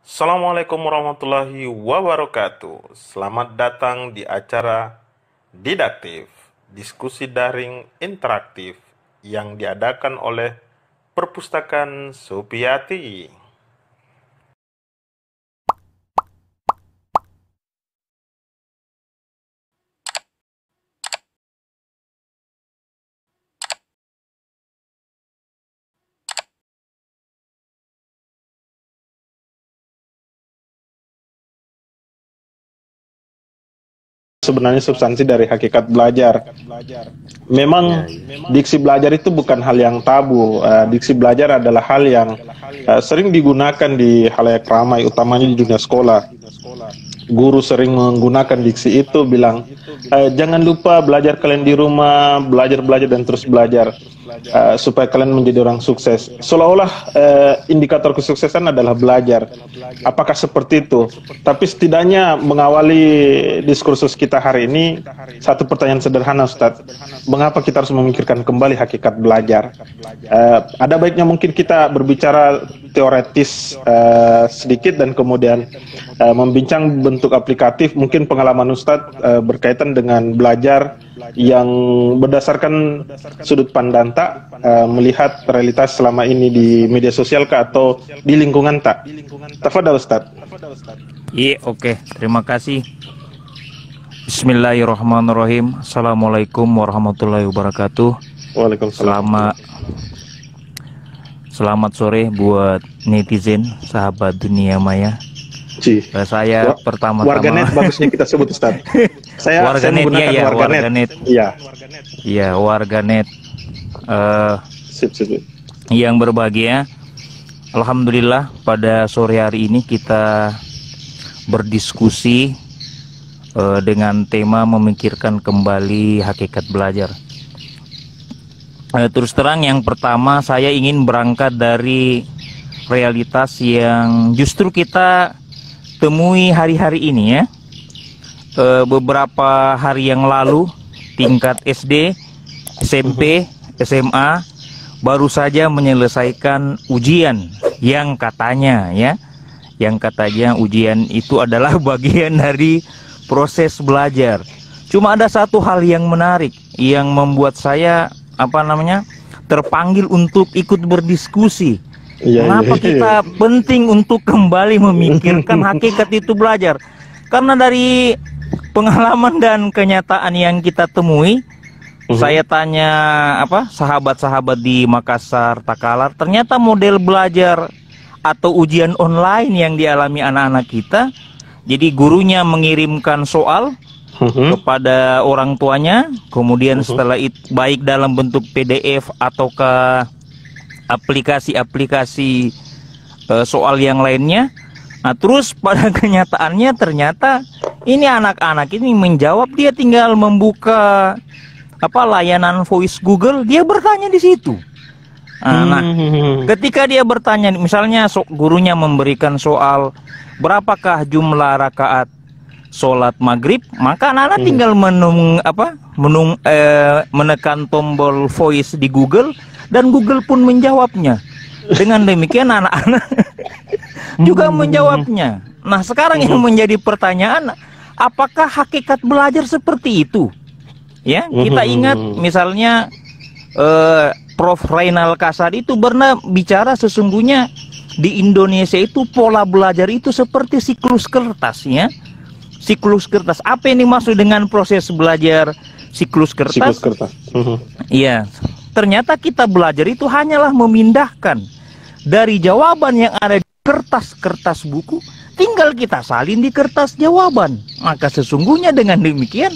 Assalamualaikum warahmatullahi wabarakatuh. Selamat datang di acara Didaktif, diskusi daring interaktif yang diadakan oleh Perpustakaan Supiyati. Sebenarnya substansi dari hakikat belajar. Memang diksi belajar itu bukan hal yang tabu. Diksi belajar adalah hal yang sering digunakan di halayak ramai, utamanya di dunia sekolah. Guru sering menggunakan diksi itu, bilang, jangan lupa belajar kalian di rumah, belajar dan terus belajar, supaya kalian menjadi orang sukses. Seolah-olah indikator kesuksesan adalah belajar. Apakah seperti itu? Tapi setidaknya mengawali diskursus kita hari ini, satu pertanyaan sederhana, Ustadz. Mengapa kita harus memikirkan kembali hakikat belajar? Ada baiknya mungkin kita berbicara teoretis sedikit dan kemudian membincang bentuk aplikatif, mungkin pengalaman Ustadz berkaitan dengan belajar yang berdasarkan sudut pandang tak, melihat realitas selama ini di media sosial atau di lingkungan tak. Tafadhal Ustadz. Iya, oke. Terima kasih. Bismillahirrahmanirrahim. Assalamualaikum warahmatullahi wabarakatuh. Waalaikumsalam. Selamat sore buat netizen, sahabat dunia maya. Saya pertama-tama warganet bagusnya kita sebut, Ustaz. Saya menggunakan warganet. Iya, warganet. Sip. Yang berbahagia, alhamdulillah pada sore hari ini kita berdiskusi dengan tema memikirkan kembali hakikat belajar. Terus terang, yang pertama saya ingin berangkat dari realitas yang justru kita temui hari-hari ini ya. Beberapa hari yang lalu tingkat SD, SMP, SMA baru saja menyelesaikan ujian yang katanya ujian itu adalah bagian dari proses belajar. Cuma ada satu hal yang menarik yang membuat saya terpanggil untuk ikut berdiskusi. Mengapa kita penting untuk kembali memikirkan hakikat itu belajar? Karena dari pengalaman dan kenyataan yang kita temui, saya tanya sahabat-sahabat di Makassar, Takalar, ternyata model belajar atau ujian online yang dialami anak-anak kita, jadi gurunya mengirimkan soal kepada orang tuanya, kemudian setelah itu baik dalam bentuk PDF atau ke aplikasi-aplikasi soal yang lainnya. Nah, terus pada kenyataannya ternyata ini anak-anak ini menjawab, dia tinggal membuka layanan voice Google, dia bertanya di situ. Nah, ketika dia bertanya, misalnya gurunya memberikan soal berapakah jumlah rakaat sholat maghrib, maka anak-anak tinggal menekan tombol voice di Google dan Google pun menjawabnya. Dengan demikian anak-anak juga menjawabnya. Nah, sekarang yang menjadi pertanyaan, apakah hakikat belajar seperti itu? Ya, kita ingat misalnya Prof. Rainal Kasad itu pernah bicara, sesungguhnya di Indonesia itu pola belajar itu seperti siklus kertas ya. Siklus kertas. Apa yang dimaksud dengan proses belajar siklus kertas? Iya. Ternyata kita belajar itu hanyalah memindahkan dari jawaban yang ada di kertas-kertas buku, tinggal kita salin di kertas jawaban. Maka sesungguhnya dengan demikian,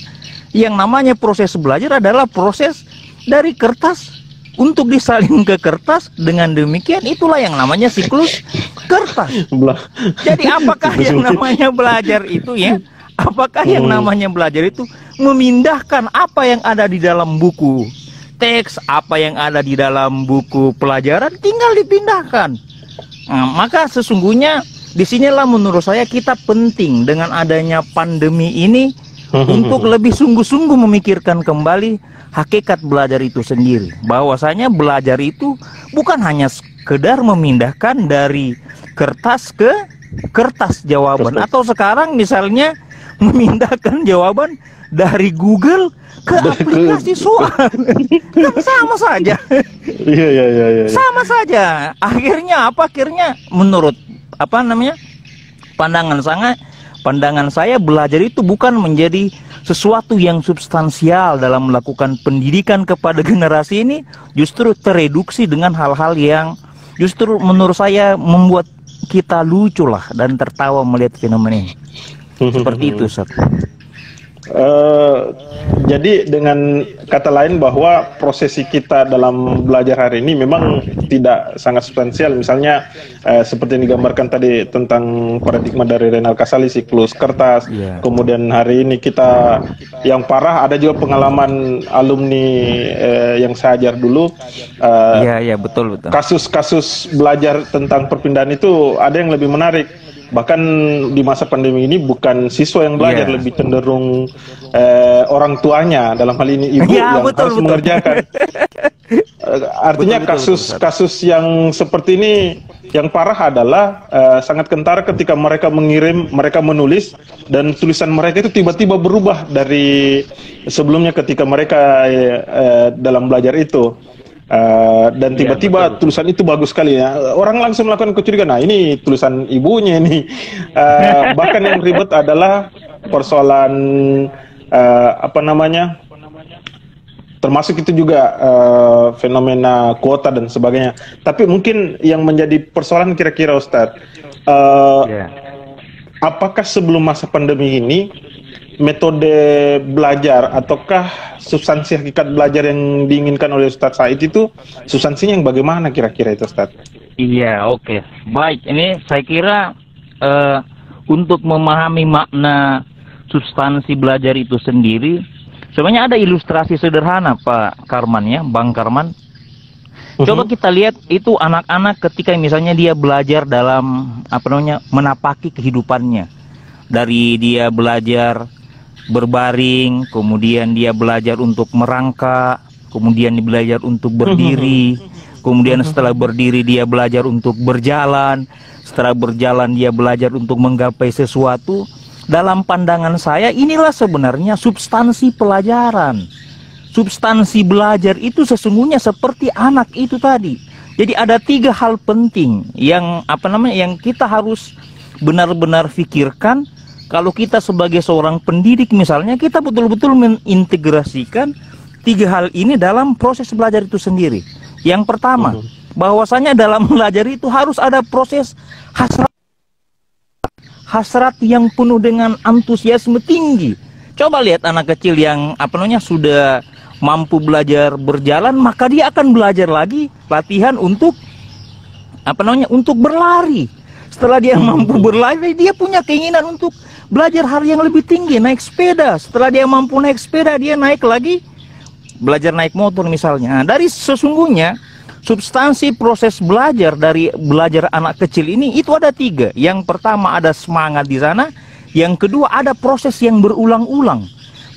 yang namanya proses belajar adalah proses dari kertas untuk disalin ke kertas. Dengan demikian itulah yang namanya siklus kertas. Jadi apakah yang namanya belajar itu ya? Apakah yang namanya belajar itu memindahkan apa yang ada di dalam buku teks, apa yang ada di dalam buku pelajaran, tinggal dipindahkan. Nah, maka sesungguhnya disinilah menurut saya kita penting dengan adanya pandemi ini untuk lebih sungguh-sungguh memikirkan kembali hakikat belajar itu sendiri. Bahwasanya belajar itu bukan hanya sekedar memindahkan dari kertas ke kertas jawaban, atau sekarang misalnya memindahkan jawaban dari Google ke aplikasi soal. Kan sama saja. Iya. Sama saja. Akhirnya apa? Akhirnya menurut pandangan saya belajar itu bukan menjadi sesuatu yang substansial dalam melakukan pendidikan kepada generasi ini, justru tereduksi dengan hal-hal yang justru menurut saya membuat kita lucu lah dan tertawa melihat fenomena ini. Seperti itu, Ustaz. Jadi dengan kata lain bahwa prosesi kita dalam belajar hari ini memang tidak sangat substansial. Misalnya seperti yang digambarkan tadi tentang paradigma dari Renal Kasali, siklus kertas. Kemudian hari ini kita yang parah, ada juga pengalaman alumni yang saya ajar dulu. Betul. Kasus-kasus belajar tentang perpindahan itu ada yang lebih menarik. Bahkan di masa pandemi ini bukan siswa yang belajar, lebih cenderung orang tuanya, dalam hal ini ibu yang harus mengerjakan. Artinya kasus-kasus yang seperti ini yang parah adalah sangat kentara ketika mereka menulis dan tulisan mereka itu tiba-tiba berubah dari sebelumnya ketika mereka dalam belajar itu. Dan tiba-tiba tulisan itu bagus sekali ya. Orang langsung melakukan kecurigaan, nah ini tulisan ibunya ini. Bahkan yang ribet adalah persoalan termasuk itu juga fenomena kuota dan sebagainya. Tapi mungkin yang menjadi persoalan kira-kira Ustadz, apakah sebelum masa pandemi ini metode belajar ataukah substansi hakikat belajar yang diinginkan oleh Ustadz Said itu substansinya yang bagaimana kira-kira itu, Ustadz? Iya, oke. Baik, ini saya kira untuk memahami makna substansi belajar itu sendiri, sebenarnya ada ilustrasi sederhana Pak Karman ya, Bang Karman. Coba kita lihat itu anak-anak ketika misalnya dia belajar dalam menapaki kehidupannya. Dari dia belajar berbaring, kemudian dia belajar untuk merangkak, kemudian dia belajar untuk berdiri, kemudian setelah berdiri dia belajar untuk berjalan, setelah berjalan dia belajar untuk menggapai sesuatu. Dalam pandangan saya inilah sebenarnya substansi pelajaran. Substansi belajar itu sesungguhnya seperti anak itu tadi. Jadi ada 3 hal penting yang yang kita harus benar-benar pikirkan. Kalau kita sebagai seorang pendidik misalnya, kita betul-betul mengintegrasikan 3 hal ini dalam proses belajar itu sendiri. Yang pertama, bahwasanya dalam belajar itu harus ada proses hasrat yang penuh dengan antusiasme tinggi. Coba lihat anak kecil yang sudah mampu belajar berjalan, maka dia akan belajar lagi latihan untuk untuk berlari. Setelah dia mampu berlari, dia punya keinginan untuk belajar hal yang lebih tinggi, naik sepeda. Setelah dia mampu naik sepeda, dia naik lagi, belajar naik motor misalnya. Nah, dari sesungguhnya, substansi proses belajar dari belajar anak kecil ini, itu ada 3. Yang pertama ada semangat di sana. Yang kedua ada proses yang berulang-ulang.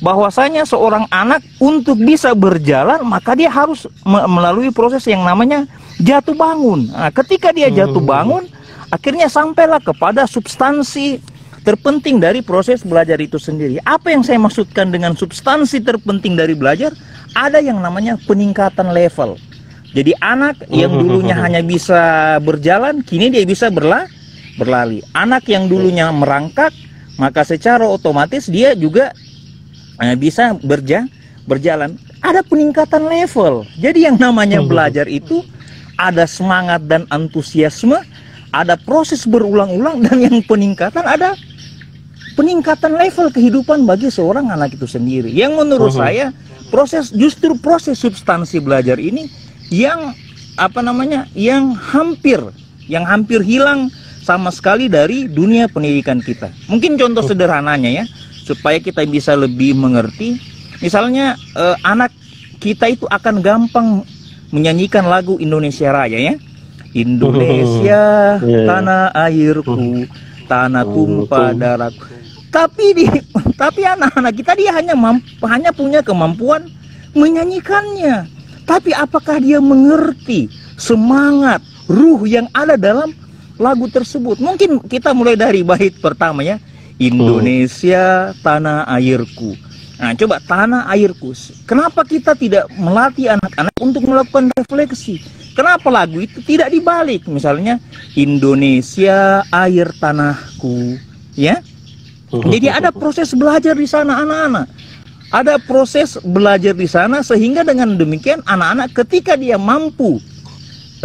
Bahwasanya seorang anak untuk bisa berjalan, maka dia harus melalui proses yang namanya jatuh bangun. Nah, ketika dia jatuh bangun, akhirnya sampailah kepada substansi terpenting dari proses belajar itu sendiri. Apa yang saya maksudkan dengan substansi terpenting dari belajar? Ada yang namanya peningkatan level. Jadi anak yang dulunya hanya bisa berjalan, kini dia bisa berlari. Anak yang dulunya merangkak, maka secara otomatis dia juga bisa berjalan. Ada peningkatan level. Jadi yang namanya belajar itu ada semangat dan antusiasme, ada proses berulang-ulang, dan yang peningkatan ada peningkatan level kehidupan bagi seorang anak itu sendiri. Yang menurut saya justru proses substansi belajar ini yang yang hampir hilang sama sekali dari dunia pendidikan kita. Mungkin contoh sederhananya ya, supaya kita bisa lebih mengerti. Misalnya anak kita itu akan gampang menyanyikan lagu Indonesia Raya ya. Indonesia, tanah airku, tanah tumpah darahku. Tapi anak-anak kita dia hanya punya kemampuan menyanyikannya. Tapi apakah dia mengerti semangat, ruh yang ada dalam lagu tersebut. Mungkin kita mulai dari bait pertama ya, Indonesia tanah airku. Nah, coba tanah airku. Kenapa kita tidak melatih anak-anak untuk melakukan refleksi? Kenapa lagu itu tidak dibalik? Misalnya Indonesia air tanahku, ya. Jadi ada proses belajar di sana anak-anak. Ada proses belajar di sana sehingga dengan demikian anak-anak ketika dia mampu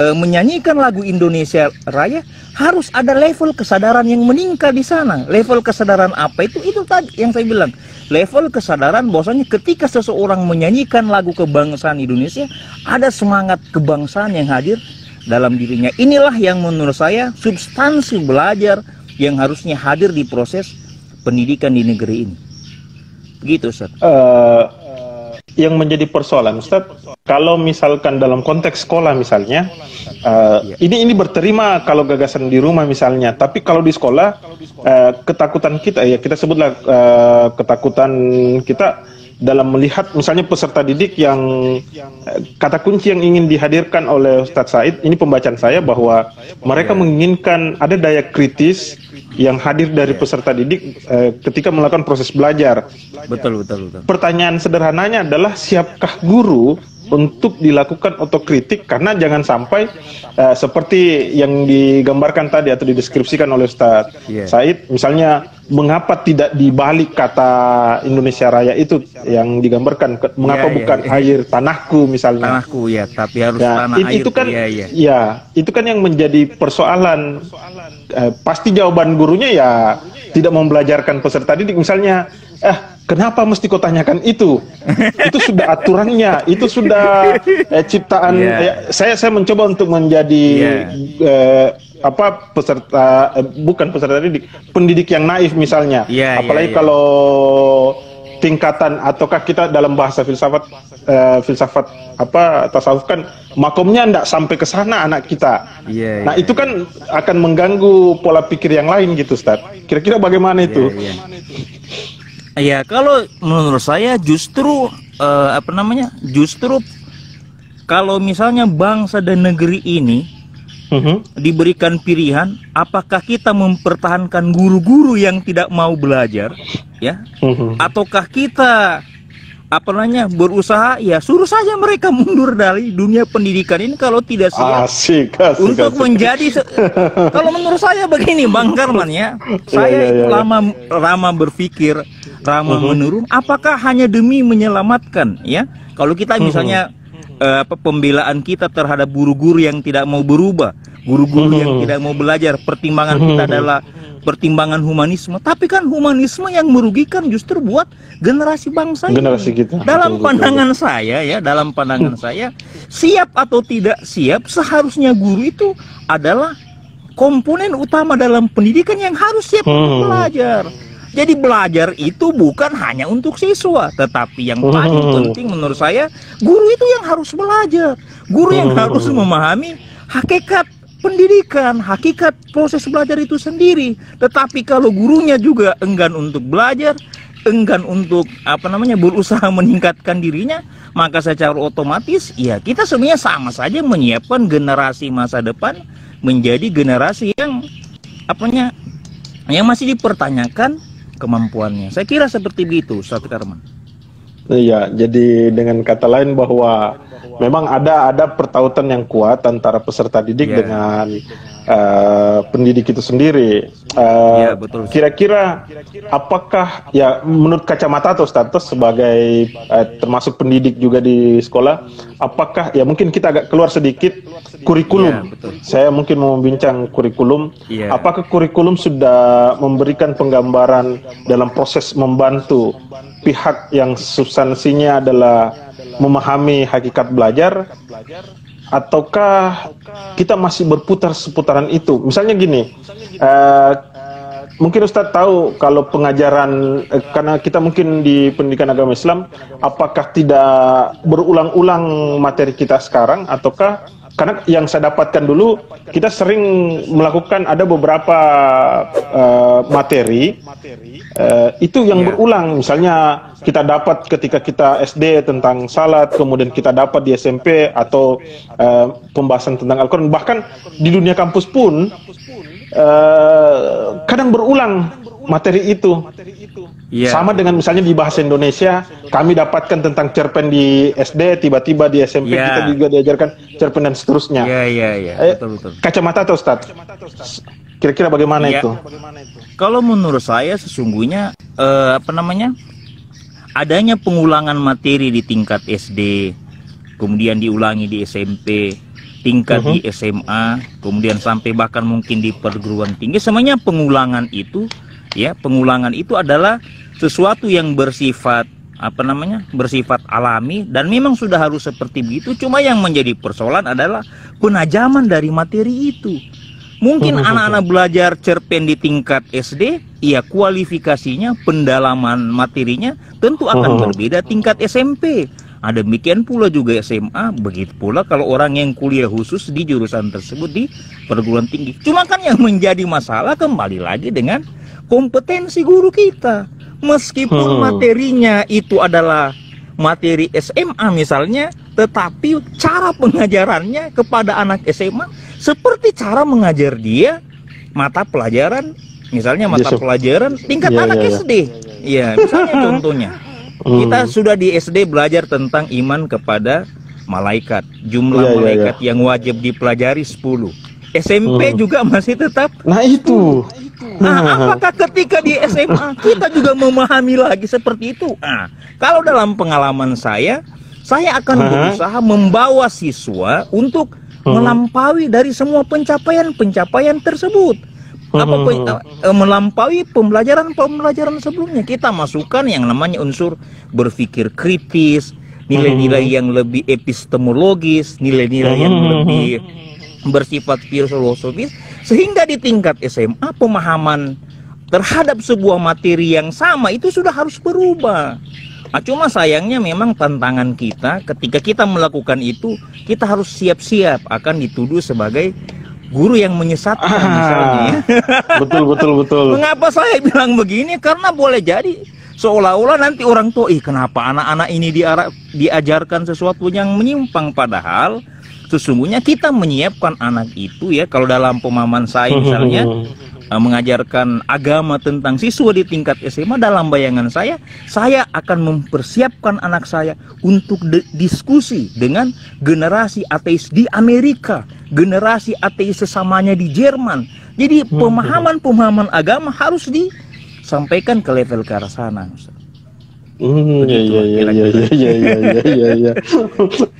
menyanyikan lagu Indonesia Raya, harus ada level kesadaran yang meningkat di sana. Level kesadaran apa itu? Itu tadi yang saya bilang. Level kesadaran bahwasanya ketika seseorang menyanyikan lagu kebangsaan Indonesia, ada semangat kebangsaan yang hadir dalam dirinya. Inilah yang menurut saya substansi belajar yang harusnya hadir di proses pendidikan di negeri ini. Begitu, Ustaz. Yang menjadi persoalan, Ustaz, kalau misalkan dalam konteks sekolah misalnya, ini berterima kalau gagasan di rumah misalnya, tapi kalau di sekolah, ketakutan kita, ya kita sebutlah ketakutan kita dalam melihat misalnya peserta didik yang kata kunci yang ingin dihadirkan oleh Ustadz Said, ini pembacaan saya bahwa mereka menginginkan ada daya kritis yang hadir dari peserta didik ketika melakukan proses belajar. Betul. Pertanyaan sederhananya adalah, siapkah guru untuk dilakukan otokritik? Karena jangan sampai seperti yang digambarkan tadi atau dideskripsikan oleh Ustadz Said, misalnya mengapa tidak dibalik kata Indonesia Raya itu yang digambarkan, mengapa bukan air tanahku misalnya. Tanahku ya, tapi harus tanah air. Itu kan itu kan yang menjadi persoalan. Pasti jawaban gurunya ya tidak membelajarkan peserta didik misalnya, kenapa mesti kau tanyakan itu? Itu sudah aturannya, itu sudah ciptaan. Saya mencoba untuk menjadi bukan peserta didik, pendidik yang naif misalnya. Apalagi kalau tingkatan ataukah kita dalam bahasa filsafat tasawuf kan makomnya ndak sampai ke sana anak kita. Nah itu kan akan mengganggu pola pikir yang lain gitu, Ustaz. Kira-kira bagaimana itu? Ya, kalau menurut saya justru justru kalau misalnya bangsa dan negeri ini diberikan pilihan, apakah kita mempertahankan guru-guru yang tidak mau belajar, ya, ataukah kita berusaha, ya suruh saja mereka mundur dari dunia pendidikan ini kalau tidak siap untuk menjadi kalau menurut saya begini, Bang Karman ya, saya itu lama berpikir, lama menurun, apakah hanya demi menyelamatkan, ya, kalau kita misalnya pembelaan kita terhadap guru-guru yang tidak mau berubah, guru-guru yang tidak mau belajar, pertimbangan kita adalah pertimbangan humanisme, tapi kan humanisme yang merugikan justru buat generasi bangsa ini. Generasi kita. Dalam pandangan saya ya, dalam pandangan saya, siap atau tidak siap, seharusnya guru itu adalah komponen utama dalam pendidikan yang harus siap untuk belajar. Jadi belajar itu bukan hanya untuk siswa, tetapi yang paling penting menurut saya, guru itu yang harus belajar. Guru yang harus memahami hakikat pendidikan, hakikat proses belajar itu sendiri. Tetapi kalau gurunya juga enggan untuk belajar, enggan untuk berusaha meningkatkan dirinya, maka secara otomatis ya kita sebenarnya sama saja menyiapkan generasi masa depan menjadi generasi yang yang masih dipertanyakan kemampuannya. Saya kira seperti itu, Ustaz Karman. Iya, jadi dengan kata lain bahwa memang ada pertautan yang kuat antara peserta didik dengan pendidik itu sendiri. Kira-kira apakah ya menurut kacamata atau status sebagai termasuk pendidik juga di sekolah, apakah ya mungkin kita agak keluar sedikit kurikulum. Saya mungkin mau membincang kurikulum. Apakah kurikulum sudah memberikan penggambaran dalam proses membantu pihak yang substansinya adalah memahami hakikat belajar, ataukah kita masih berputar seputaran itu? Misalnya gini, mungkin Ustadz tahu kalau pengajaran, karena kita mungkin di pendidikan agama Islam, apakah tidak berulang-ulang materi kita sekarang, ataukah karena yang saya dapatkan dulu, kita sering melakukan ada beberapa materi itu yang berulang. Misalnya kita dapat ketika kita SD tentang salat, kemudian kita dapat di SMP atau pembahasan tentang Al-Quran. Bahkan di dunia kampus pun kadang berulang materi itu. Sama dengan misalnya di bahasa Indonesia, kami dapatkan tentang cerpen di SD, tiba-tiba di SMP kita juga diajarkan cerpen dan seterusnya. Betul. Kacamata atau Ustaz? Kira-kira bagaimana itu? Kalau menurut saya sesungguhnya adanya pengulangan materi di tingkat SD, kemudian diulangi di SMP, tingkat di SMA, kemudian sampai bahkan mungkin di perguruan tinggi, semuanya pengulangan itu adalah sesuatu yang bersifat bersifat alami dan memang sudah harus seperti begitu. Cuma yang menjadi persoalan adalah penajaman dari materi itu. Mungkin anak-anak belajar cerpen di tingkat SD, kualifikasinya, pendalaman materinya tentu akan berbeda tingkat SMP. Demikian pula juga SMA, begitu pula kalau orang yang kuliah khusus di jurusan tersebut di perguruan tinggi. Cuma kan yang menjadi masalah kembali lagi dengan kompetensi guru kita. Meskipun materinya itu adalah materi SMA misalnya, tetapi cara pengajarannya kepada anak SMA seperti cara mengajar dia mata pelajaran, misalnya mata pelajaran tingkat anak SD. Ya, misalnya contohnya, kita sudah di SD belajar tentang iman kepada malaikat. Jumlah malaikat yang wajib dipelajari 10. SMP juga masih tetap. Nah itu. Apakah ketika di SMA kita juga memahami lagi seperti itu? Kalau dalam pengalaman saya akan berusaha membawa siswa untuk melampaui dari semua pencapaian tersebut. Melampaui pembelajaran sebelumnya. Kita masukkan yang namanya unsur berpikir kritis, nilai-nilai yang lebih epistemologis, nilai-nilai yang lebih bersifat filosofis, sehingga di tingkat SMA pemahaman terhadap sebuah materi yang sama itu sudah harus berubah. Cuma sayangnya memang tantangan kita ketika kita melakukan itu, kita harus siap-siap akan dituduh sebagai guru yang menyesatkan misalnya. Betul. Mengapa saya bilang begini? Karena boleh jadi seolah-olah nanti orang tua, kenapa anak-anak ini diajarkan sesuatu yang menyimpang, padahal sesungguhnya kita menyiapkan anak itu kalau dalam pemahaman saya misalnya mengajarkan agama tentang siswa di tingkat SMA, dalam bayangan saya akan mempersiapkan anak saya untuk diskusi dengan generasi ateis di Amerika, generasi ateis sesamanya di Jerman. Jadi pemahaman agama harus disampaikan ke level ke arah sana. Iya.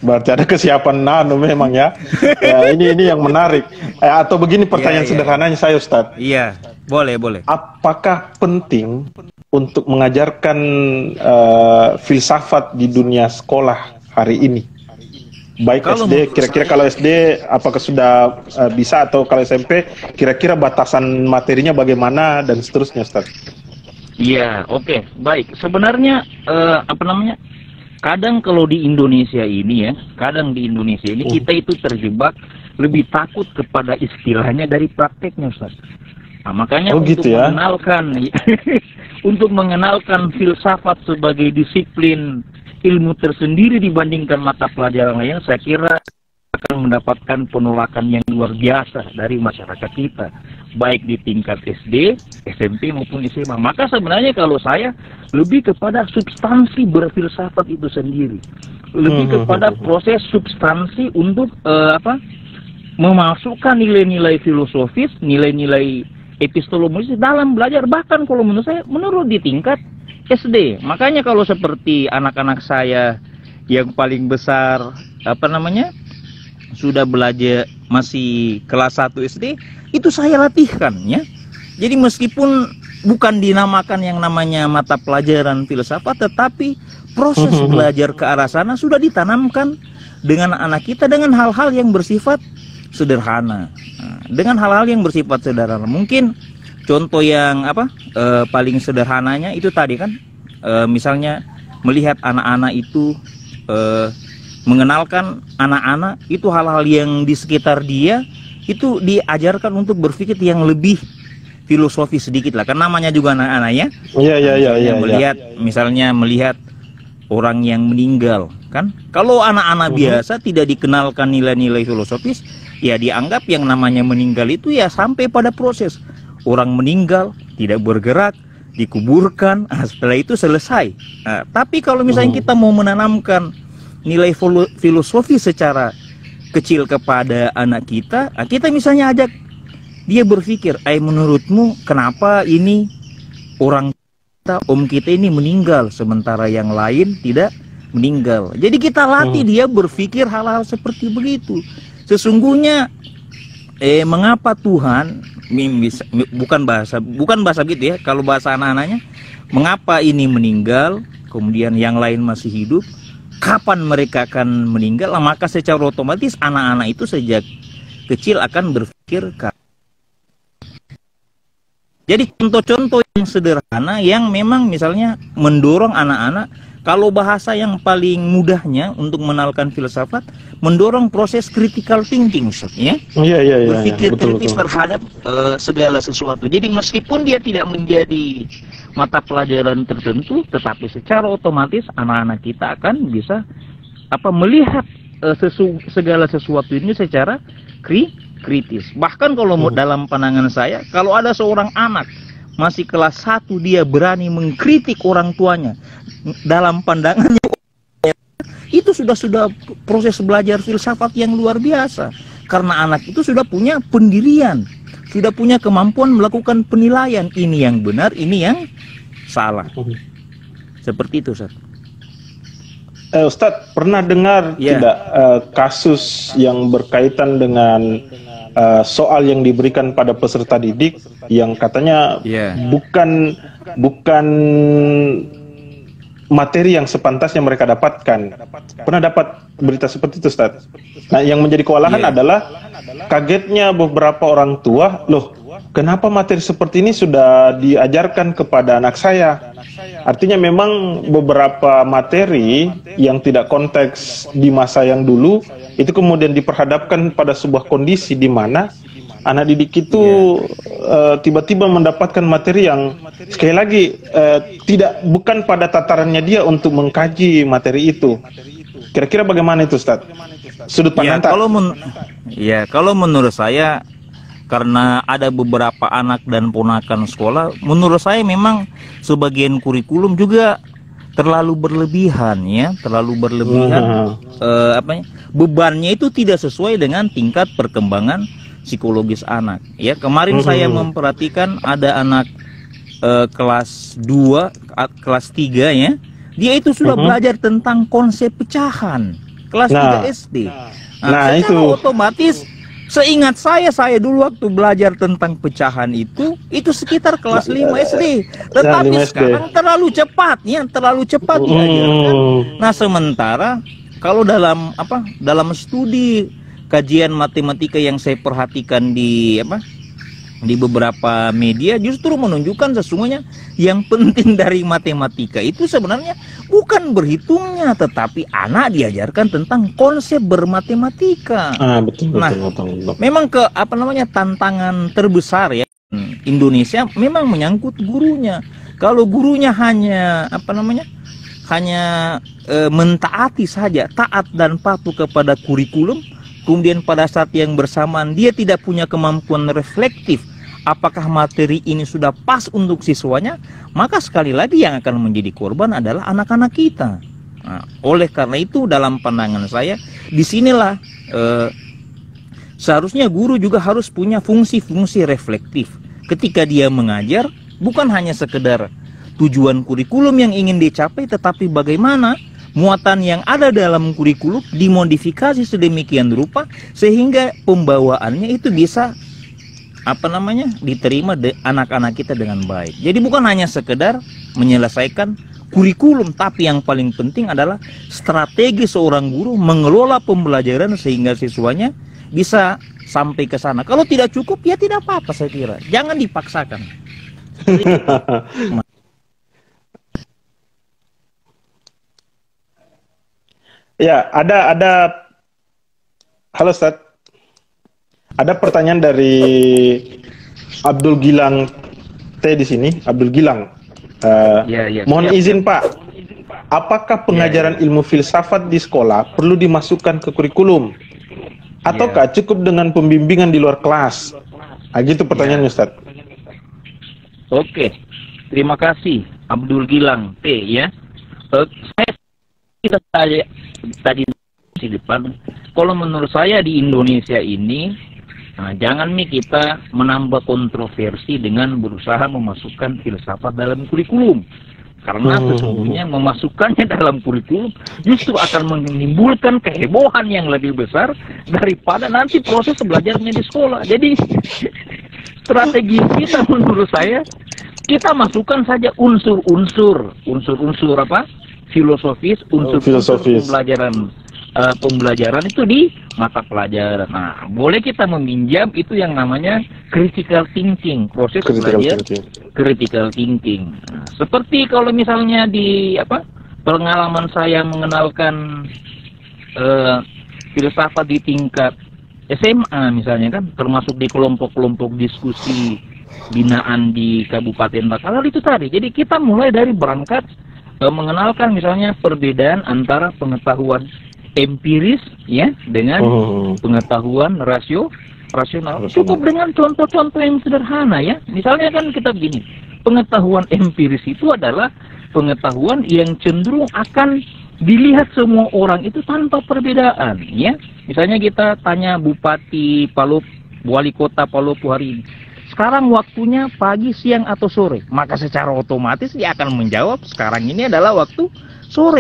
Berarti ada kesiapan memang ya. Ini yang menarik. Atau begini pertanyaan sederhananya saya, Ustadz. Iya, boleh. Apakah penting untuk mengajarkan filsafat di dunia sekolah hari ini? Baik kalau SD, kira-kira kalau SD apakah sudah bisa, atau kalau SMP kira-kira batasan materinya bagaimana dan seterusnya, Ustadz? Iya, oke, baik. Sebenarnya kadang kalau di Indonesia ini kita itu terjebak lebih takut kepada istilahnya dari prakteknya, Ustaz. Makanya untuk mengenalkan filsafat sebagai disiplin ilmu tersendiri dibandingkan mata pelajaran lain, saya kira akan mendapatkan penolakan yang luar biasa dari masyarakat kita, baik di tingkat SD, SMP maupun SMA. Maka sebenarnya kalau saya lebih kepada substansi berfilsafat itu sendiri, lebih kepada proses substansi untuk memasukkan nilai-nilai filosofis, nilai-nilai epistemologis dalam belajar, bahkan kalau menurut saya di tingkat SD. Makanya kalau seperti anak-anak saya yang paling besar sudah belajar masih kelas 1 SD, itu saya latihkan ya. Jadi meskipun bukan dinamakan yang namanya mata pelajaran filsafat, tetapi proses belajar ke arah sana sudah ditanamkan dengan anak kita dengan hal-hal yang bersifat sederhana. Dengan hal-hal yang bersifat sederhana, mungkin contoh yang paling sederhananya itu tadi kan, misalnya melihat anak-anak itu mengenalkan anak-anak itu hal-hal yang di sekitar dia itu diajarkan untuk berpikir yang lebih filosofis sedikit lah, kan namanya juga anak-anak ya. Iya, iya, iya, iya. Misalnya melihat orang yang meninggal, kan kalau anak-anak biasa tidak dikenalkan nilai-nilai filosofis, ya dianggap yang namanya meninggal itu ya sampai pada proses orang meninggal tidak bergerak, dikuburkan, setelah itu selesai. Tapi kalau misalnya kita mau menanamkan nilai filosofi secara kecil kepada anak kita, kita misalnya ajak dia berpikir, menurutmu kenapa ini orang kita, om kita ini meninggal sementara yang lain tidak meninggal? Jadi kita latih dia berpikir hal-hal seperti begitu. Sesungguhnya mengapa Tuhan, bukan bahasa gitu ya, kalau bahasa anak-anaknya, mengapa ini meninggal kemudian yang lain masih hidup, kapan mereka akan meninggal, maka secara otomatis anak-anak itu sejak kecil akan berpikir. Jadi contoh-contoh yang sederhana yang memang misalnya mendorong anak-anak, kalau bahasa yang paling mudahnya untuk mengenalkan filsafat, mendorong proses critical thinking, ya. Iya, berpikir betul, kritis terhadap segala sesuatu. Jadi meskipun dia tidak menjadi mata pelajaran tertentu, tetapi secara otomatis anak-anak kita akan bisa melihat segala sesuatu ini secara kritis. Bahkan kalau dalam pandangan saya, kalau ada seorang anak masih kelas 1 dia berani mengkritik orang tuanya, dalam pandangannya itu sudah proses belajar filsafat yang luar biasa. Karena anak itu sudah punya pendirian, sudah punya kemampuan melakukan penilaian, ini yang benar, ini yang salah. Seperti itu, Ustaz. Ustadz, pernah dengar tidak kasus yang berkaitan dengan soal yang diberikan pada peserta didik yang katanya bukan materi yang sepantasnya mereka dapatkan? Pernah dapat berita seperti itu, Ustadz? Nah, yang menjadi kewalahan adalah kagetnya beberapa orang tua, loh, kenapa materi seperti ini sudah diajarkan kepada anak saya? Artinya memang beberapa materi yang tidak konteks di masa yang dulu, itu kemudian diperhadapkan pada sebuah kondisi di mana anak didik itu tiba-tiba mendapatkan materi yang sekali lagi bukan pada tatarannya dia untuk mengkaji materi itu. Kira-kira bagaimana itu, Ustaz? Sudut pandang kalau menurut saya, karena ada beberapa anak dan ponakan sekolah, menurut saya memang sebagian kurikulum juga terlalu berlebihan, ya, bebannya itu tidak sesuai dengan tingkat perkembangan psikologis anak. Ya, kemarin saya memperhatikan ada anak kelas 2, kelas 3 ya. Dia itu sudah belajar tentang konsep pecahan. Kelas 3 SD. Nah, itu otomatis seingat saya dulu waktu belajar tentang pecahan itu sekitar kelas 5 SD. Tetapi sekarang terlalu cepat diajarkan. Nah, sementara kalau dalam studi kajian matematika yang saya perhatikan di beberapa media, justru menunjukkan sesungguhnya yang penting dari matematika itu sebenarnya bukan berhitungnya, tetapi anak diajarkan tentang konsep bermatematika. Betul. Memang tantangan terbesar ya Indonesia memang menyangkut gurunya. Kalau gurunya hanya mentaati saja, taat dan patuh kepada kurikulum, kemudian pada saat yang bersamaan dia tidak punya kemampuan reflektif apakah materi ini sudah pas untuk siswanya, maka sekali lagi yang akan menjadi korban adalah anak-anak kita. Nah, oleh karena itu dalam pandangan saya, disinilah seharusnya guru juga harus punya fungsi-fungsi reflektif ketika dia mengajar, bukan hanya sekedar tujuan kurikulum yang ingin dicapai, tetapi bagaimana muatan yang ada dalam kurikulum dimodifikasi sedemikian rupa sehingga pembawaannya itu bisa diterima anak-anak kita dengan baik. Jadi bukan hanya sekedar menyelesaikan kurikulum, tapi yang paling penting adalah strategi seorang guru mengelola pembelajaran sehingga siswanya bisa sampai ke sana. Kalau tidak cukup ya tidak apa-apa, saya kira. Jangan dipaksakan. Ya, ada. Halo, Ustaz. Ada pertanyaan dari Abdul Gilang T di sini, Abdul Gilang. Mohon izin Pak, apakah pengajaran ilmu filsafat di sekolah perlu dimasukkan ke kurikulum? Ataukah cukup dengan pembimbingan di luar kelas? Gitu pertanyaannya Ustaz. Oke, terima kasih Abdul Gilang T ya. Kita tadi di depan, kalau menurut saya di Indonesia ini, jangan nih kita menambah kontroversi dengan berusaha memasukkan filsafat dalam kurikulum. Karena sesungguhnya memasukkannya dalam kurikulum justru akan menimbulkan kehebohan yang lebih besar daripada nanti proses belajarnya di sekolah. Jadi strategi kita menurut saya, kita masukkan saja unsur-unsur apa? Filosofis, unsur-unsur pembelajaran itu di mata pelajaran. Nah, boleh kita meminjam itu yang namanya critical thinking, proses belajar critical thinking. Nah, seperti kalau misalnya di pengalaman saya mengenalkan filsafat di tingkat SMA misalnya kan, termasuk di kelompok-kelompok diskusi binaan di Kabupaten Bakalar itu tadi. Jadi kita mulai dari berangkat mengenalkan misalnya perbedaan antara pengetahuan empiris ya dengan pengetahuan rasional. Cukup dengan contoh-contoh yang sederhana ya. Misalnya kan kita begini, pengetahuan empiris itu adalah pengetahuan yang cenderung akan dilihat semua orang itu tanpa perbedaan ya. Misalnya kita tanya Bupati Palopo, Wali Kota Palopo hari ini, sekarang waktunya pagi, siang, atau sore? Maka secara otomatis dia akan menjawab sekarang ini adalah waktu sore.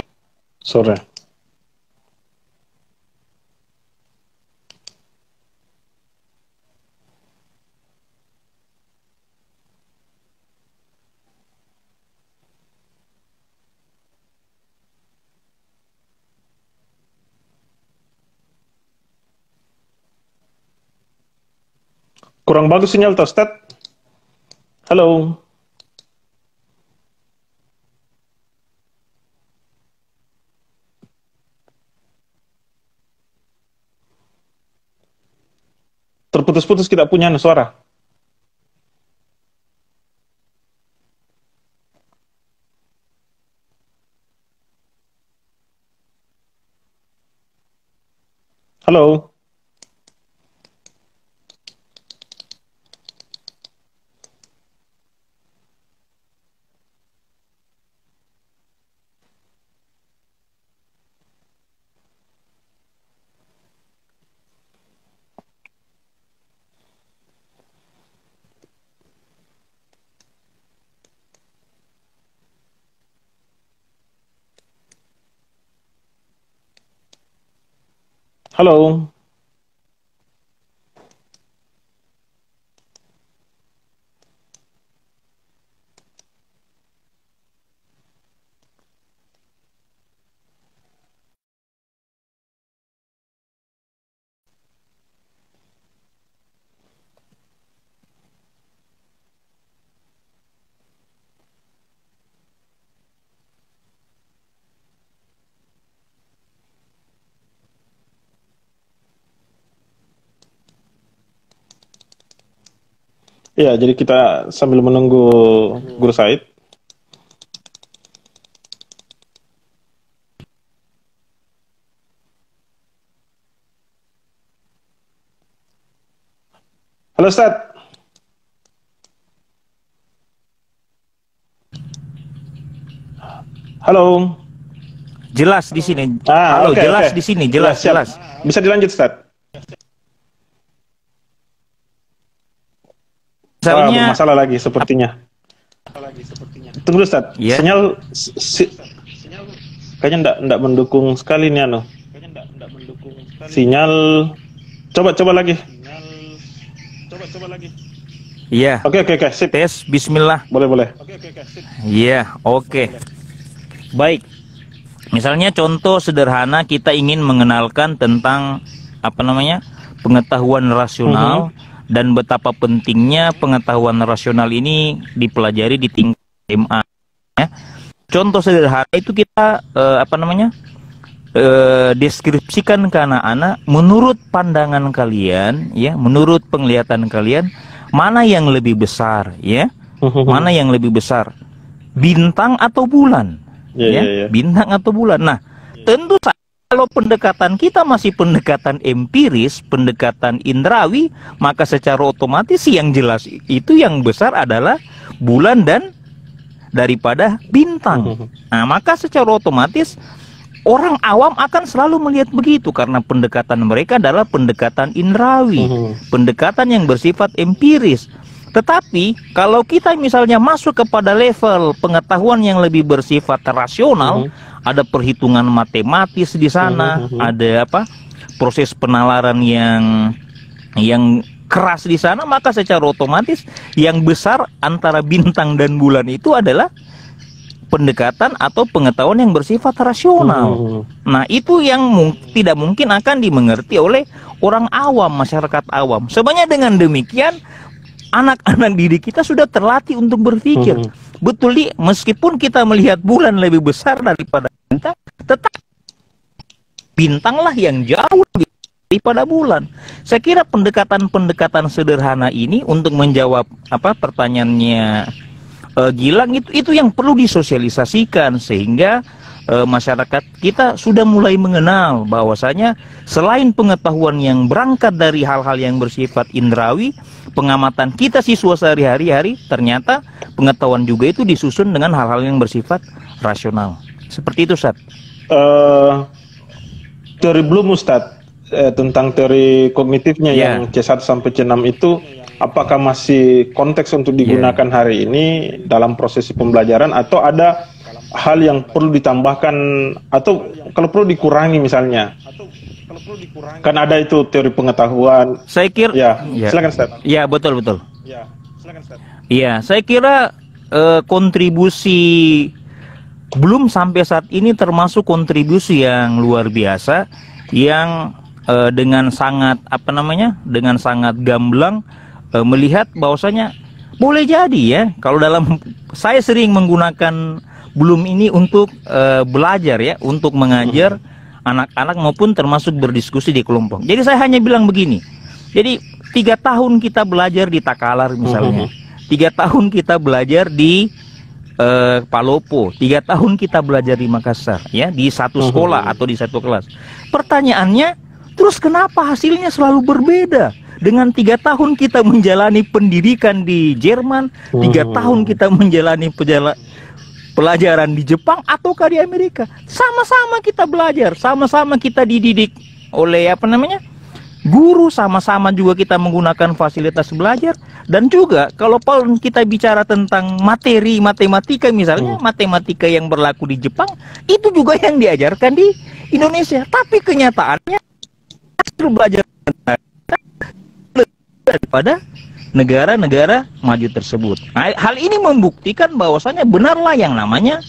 Kurang bagus sinyal toh, Ustaz. Halo. Terputus-putus, tidak punya suara. Halo. Halo. Ya, jadi kita sambil menunggu Guru Said. Halo, Ustaz. Halo. Jelas di sini. Halo, jelas di sini, jelas. Bisa dilanjut, Ustaz. Misalnya masalah lagi sepertinya. Tunggu Ustaz. Sinyal kayaknya enggak mendukung sekali nih Sinyal coba lagi. Iya. Oke, sip. Tes, bismillah. Boleh. Iya, oke. Baik. Misalnya contoh sederhana, kita ingin mengenalkan tentang pengetahuan rasional dan betapa pentingnya pengetahuan rasional ini dipelajari di tingkat SMA ya. Contoh sederhana itu kita deskripsikan ke anak-anak menurut pandangan kalian, ya, menurut penglihatan kalian, mana yang lebih besar, ya, mana yang lebih besar, bintang atau bulan, bintang atau bulan. Nah, tentu saja kalau pendekatan kita masih pendekatan empiris, pendekatan indrawi, maka secara otomatis yang jelas itu yang besar adalah bulan dan daripada bintang. Nah, maka secara otomatis orang awam akan selalu melihat begitu karena pendekatan mereka adalah pendekatan indrawi, pendekatan yang bersifat empiris. Tetapi kalau kita misalnya masuk kepada level pengetahuan yang lebih bersifat rasional, ada perhitungan matematis di sana, ada apa? Proses penalaran yang keras di sana, maka secara otomatis yang besar antara bintang dan bulan itu adalah pendekatan atau pengetahuan yang bersifat rasional. Nah, itu yang tidak mungkin akan dimengerti oleh orang awam, masyarakat awam. Sebenarnya dengan demikian anak-anak didik kita sudah terlatih untuk berpikir. Betul, meskipun kita melihat bulan lebih besar daripada bintang, tetap bintanglah yang jauh lebih daripada bulan. Saya kira pendekatan-pendekatan sederhana ini untuk menjawab pertanyaannya Gilang, itu yang perlu disosialisasikan sehingga masyarakat kita sudah mulai mengenal bahwasanya selain pengetahuan yang berangkat dari hal-hal yang bersifat indrawi, pengamatan kita siswa sehari-hari, ternyata pengetahuan juga itu disusun dengan hal-hal yang bersifat rasional. Seperti itu, Ustaz. Teori Bloom, Ustaz, tentang teori kognitifnya yang C1 sampai C6 itu, apakah masih konteks untuk digunakan hari ini dalam proses pembelajaran atau ada hal yang perlu ditambahkan atau kalau perlu dikurangi misalnya? Kan ada itu teori pengetahuan. Saya kira silakan, Ustaz. Ya, betul. Iya, saya kira kontribusi Bloom sampai saat ini termasuk kontribusi yang luar biasa yang dengan sangat dengan sangat gamblang melihat bahwasanya boleh jadi ya, kalau dalam saya sering menggunakan Bloom ini untuk belajar ya, untuk mengajar anak-anak maupun termasuk berdiskusi di kelompok. Jadi saya hanya bilang begini. Jadi 3 tahun kita belajar di Takalar misalnya, 3 tahun kita belajar di Palopo, 3 tahun kita belajar di Makassar ya, di satu sekolah atau di satu kelas. Pertanyaannya, terus kenapa hasilnya selalu berbeda? Dengan 3 tahun kita menjalani pendidikan di Jerman, 3 tahun kita menjalani pelajaran di Jepang ataukah di Amerika, sama-sama kita belajar, sama-sama kita dididik oleh guru, sama-sama juga kita menggunakan fasilitas belajar. Dan juga kalau kita bicara tentang materi matematika misalnya, matematika yang berlaku di Jepang itu juga yang diajarkan di Indonesia. Tapi kenyataannya belajar daripada negara-negara maju tersebut. Nah, hal ini membuktikan bahwasanya benarlah yang namanya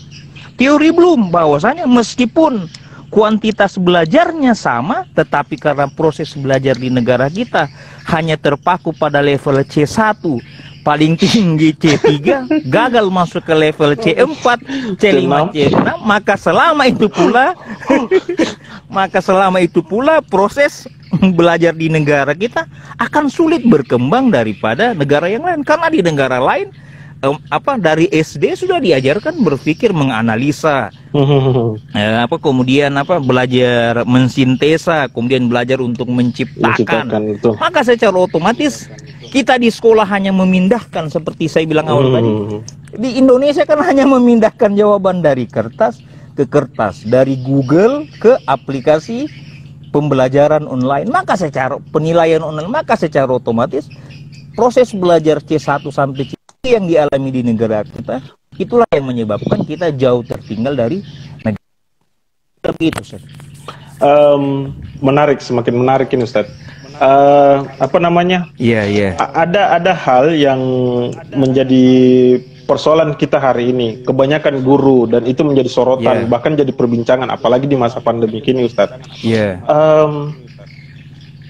teori Bloom, bahwasanya meskipun kuantitas belajarnya sama, tetapi karena proses belajar di negara kita hanya terpaku pada level C1, paling tinggi C3, gagal masuk ke level C4, C5, C6, maka selama itu pula proses belajar di negara kita akan sulit berkembang daripada negara yang lain, karena di negara lain dari SD sudah diajarkan berpikir, menganalisa, kemudian belajar mensintesa, kemudian belajar untuk menciptakan. Maka secara otomatis kita di sekolah hanya memindahkan, seperti saya bilang awal tadi, di Indonesia kan hanya memindahkan jawaban dari kertas ke kertas, dari Google ke aplikasi pembelajaran online, maka secara penilaian online, maka secara otomatis proses belajar C1 sampai C3 yang dialami di negara kita, itulah yang menyebabkan kita jauh tertinggal dari negara. Begitu, Ustaz. Menarik, semakin menarik ini, Ustaz. Iya. Ada hal yang menjadi persoalan kita hari ini, kebanyakan guru, dan itu menjadi sorotan, bahkan jadi perbincangan, apalagi di masa pandemi ini, Ustaz.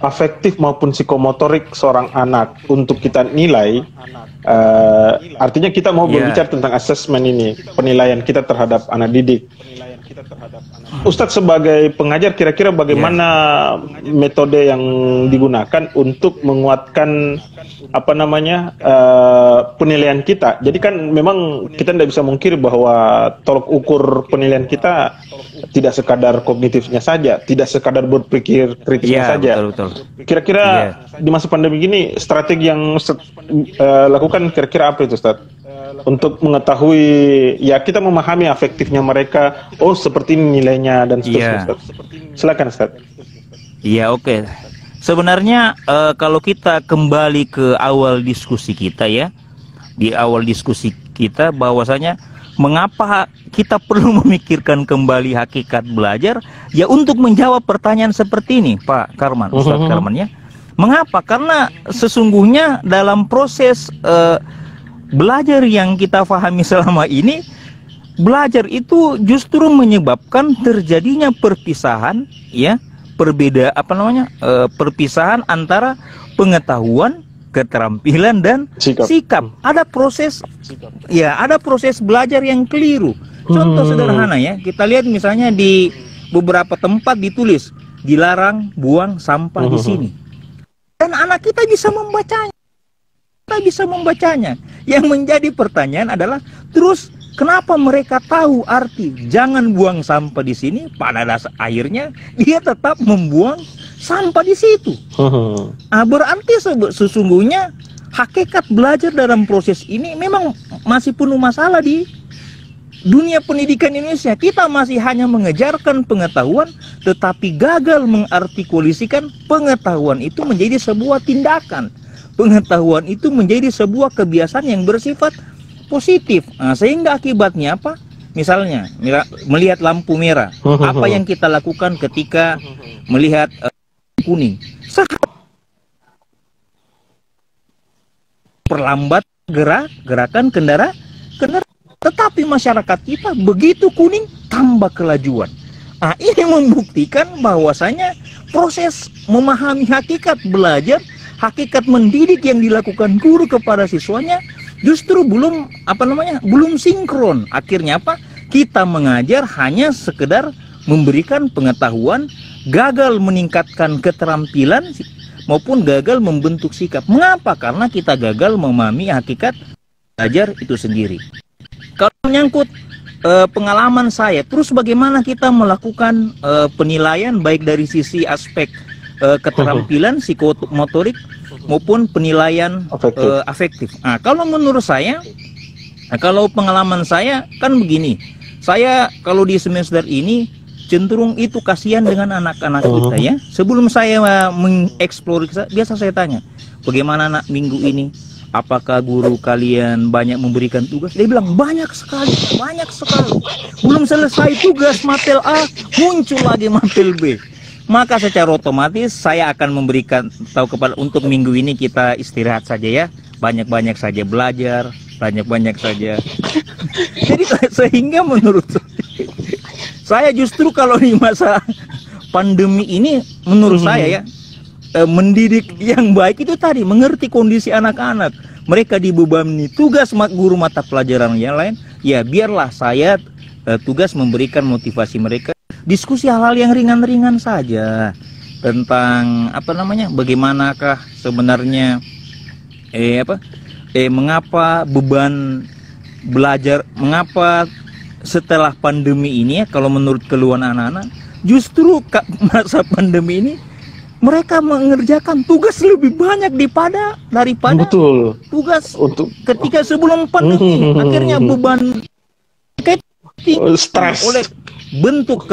Afektif maupun psikomotorik seorang anak untuk kita nilai, artinya kita mau berbicara tentang asesmen ini, penilaian kita terhadap anak didik. Ustadz sebagai pengajar kira-kira bagaimana metode yang digunakan untuk menguatkan apa namanya penilaian kita. Jadi kan memang kita tidak bisa mungkir bahwa tolok ukur penilaian kita tidak sekadar kognitifnya saja, tidak sekadar berpikir kritisnya saja. Betul. Kira-kira di masa pandemi gini strategi yang lakukan kira-kira apa itu, Ustadz? Untuk mengetahui, ya kita memahami afektifnya mereka, oh seperti ini nilainya dan seterusnya. Ustaz. Silakan Ustaz. Iya, oke. Sebenarnya kalau kita kembali ke awal diskusi kita ya, di awal diskusi kita bahwasanya mengapa kita perlu memikirkan kembali hakikat belajar, ya untuk menjawab pertanyaan seperti ini, Pak Karman, Ustadz Karman ya. Mengapa? Karena sesungguhnya dalam proses belajar yang kita pahami selama ini, belajar itu justru menyebabkan terjadinya perpisahan, ya, perpisahan antara pengetahuan, keterampilan dan sikap. Ada proses, ada proses belajar yang keliru. Contoh sederhana ya, kita lihat misalnya di beberapa tempat ditulis dilarang buang sampah di sini, dan anak kita bisa membacanya. Yang menjadi pertanyaan adalah, terus kenapa mereka tahu arti jangan buang sampah di sini, pada dasar akhirnya dia tetap membuang sampah di situ. Berarti sesungguhnya hakikat belajar dalam proses ini memang masih penuh masalah di dunia pendidikan Indonesia. Kita masih hanya mengejarkan pengetahuan, tetapi gagal mengartikulasikan pengetahuan itu menjadi sebuah tindakan. Pengetahuan itu menjadi sebuah kebiasaan yang bersifat positif. Sehingga akibatnya apa? Misalnya melihat lampu merah, apa yang kita lakukan ketika melihat kuning? Perlambat gerakan kendaraan. Tetapi masyarakat kita begitu kuning tambah kelajuan. Ini membuktikan bahwasanya proses memahami hakikat belajar, hakikat mendidik yang dilakukan guru kepada siswanya justru belum belum sinkron. Akhirnya apa? Kita mengajar hanya sekedar memberikan pengetahuan, gagal meningkatkan keterampilan maupun gagal membentuk sikap. Mengapa? Karena kita gagal memahami hakikat belajar itu sendiri. Kalau menyangkut pengalaman saya, terus bagaimana kita melakukan penilaian baik dari sisi aspek keterampilan psikomotorik maupun penilaian afektif. Kalau menurut saya, kalau pengalaman saya kan begini, saya kalau di semester ini cenderung itu kasihan dengan anak-anak kita ya. Sebelum saya mengeksplor, biasa saya tanya, bagaimana anak minggu ini? Apakah guru kalian banyak memberikan tugas? Dia bilang banyak sekali. Belum selesai tugas materi A, muncul lagi materi B. Maka secara otomatis saya akan memberikan tahu kepada untuk minggu ini kita istirahat saja ya, banyak-banyak saja belajar, banyak-banyak saja. Jadi sehingga menurut saya justru kalau di masa pandemi ini menurut saya ya, mendidik yang baik itu tadi mengerti kondisi anak-anak. Mereka dibebani tugas guru mata pelajaran yang lain, ya biarlah saya tugas memberikan motivasi mereka. Diskusi hal-hal yang ringan-ringan saja tentang bagaimanakah sebenarnya mengapa beban belajar, mengapa setelah pandemi ini ya, kalau menurut keluhan anak-anak justru masa pandemi ini mereka mengerjakan tugas lebih banyak daripada tugas ketika sebelum pandemi. Akhirnya beban stres oleh bentuk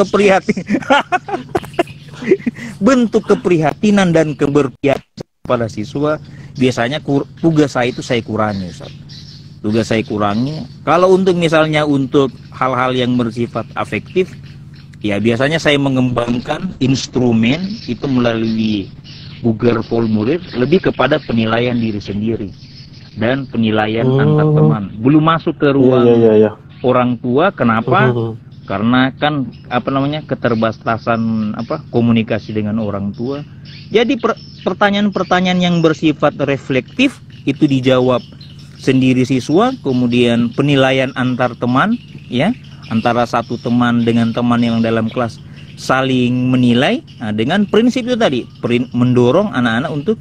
keprihatinan dan keberpihakan pada siswa. Biasanya tugas saya itu saya kurangi, Ustaz. Tugas saya kurangi. Kalau untuk misalnya untuk hal-hal yang bersifat afektif, ya biasanya saya mengembangkan instrumen itu melalui Google Formulir lebih kepada penilaian diri sendiri dan penilaian antar teman. Belum masuk ke ruang orang tua. Kenapa? Karena kan keterbatasan komunikasi dengan orang tua. Jadi pertanyaan-pertanyaan yang bersifat reflektif itu dijawab sendiri siswa, kemudian penilaian antar teman ya. antara satu teman dengan teman yang dalam kelas saling menilai, nah, dengan prinsip itu tadi, mendorong anak-anak untuk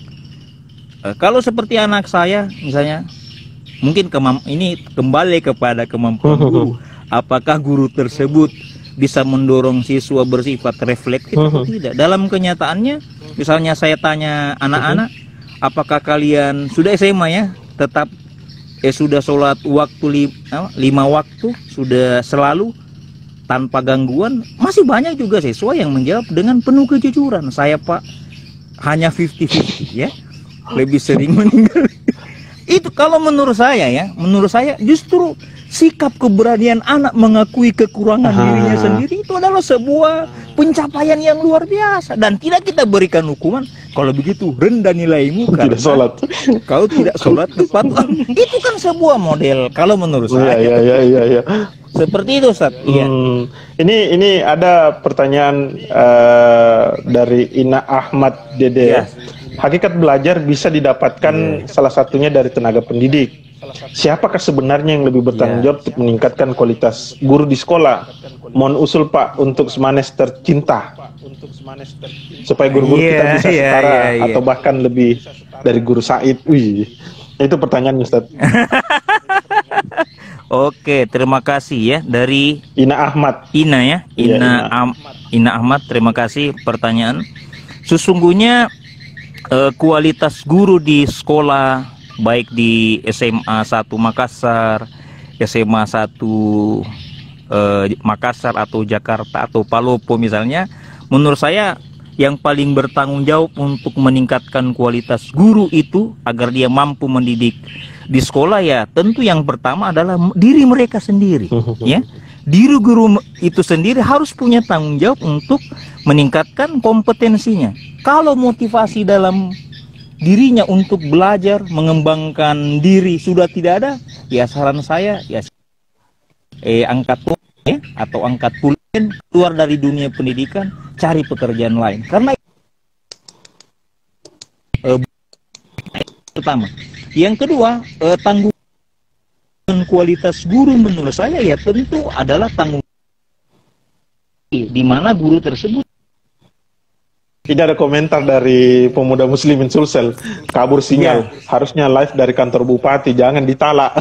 kalau seperti anak saya misalnya, mungkin ini kembali kepada kemampuan guru. Apakah guru tersebut bisa mendorong siswa bersifat reflektif atau tidak? Dalam kenyataannya, misalnya saya tanya anak-anak, apakah kalian sudah SMA ya, tetap sudah sholat waktu 5 waktu, sudah selalu tanpa gangguan? Masih banyak juga siswa yang menjawab dengan penuh kejujuran, saya Pak hanya 50-50 ya, lebih sering meninggal. Itu kalau menurut saya ya, menurut saya justru sikap keberanian anak mengakui kekurangan dirinya sendiri itu adalah sebuah pencapaian yang luar biasa, dan tidak kita berikan hukuman. Kalau begitu rendah nilaimu karena tidak sholat, kau tidak sholat tepat. Itu kan sebuah model kalau menurut saya. Iya. Seperti itu, Ustaz. Iya. Ini ada pertanyaan dari Ina Ahmad Dede. Ya. Hakikat belajar bisa didapatkan salah satunya dari tenaga pendidik. Siapakah sebenarnya yang lebih bertanggung jawab untuk meningkatkan kualitas guru di sekolah? Mohon usul Pak untuk semester cinta, supaya guru-guru kita bisa setara atau bahkan lebih dari guru Said. Wih, itu pertanyaan Ustaz. Oke, terima kasih ya dari Ina Ahmad. Ina ya, Ina Ahmad, terima kasih pertanyaan. Sesungguhnya kualitas guru di sekolah, baik di SMA 1 Makassar, SMA 1 Makassar atau Jakarta atau Palopo misalnya, menurut saya yang paling bertanggung jawab untuk meningkatkan kualitas guru itu agar dia mampu mendidik di sekolah, ya tentu yang pertama adalah diri mereka sendiri ya. Diri guru itu sendiri harus punya tanggung jawab untuk meningkatkan kompetensinya. Kalau motivasi dalam dirinya untuk belajar, mengembangkan diri sudah tidak ada, ya saran saya ya angkat ya, atau angkat pulpen, keluar dari dunia pendidikan, cari pekerjaan lain. Karena pertama, yang kedua, tanggung kualitas guru menurut saya ya tentu adalah tanggung di mana guru tersebut. Tidak ada komentar dari pemuda muslimin Sulsel, kabur sinyal, harusnya live dari kantor bupati, jangan ditalak.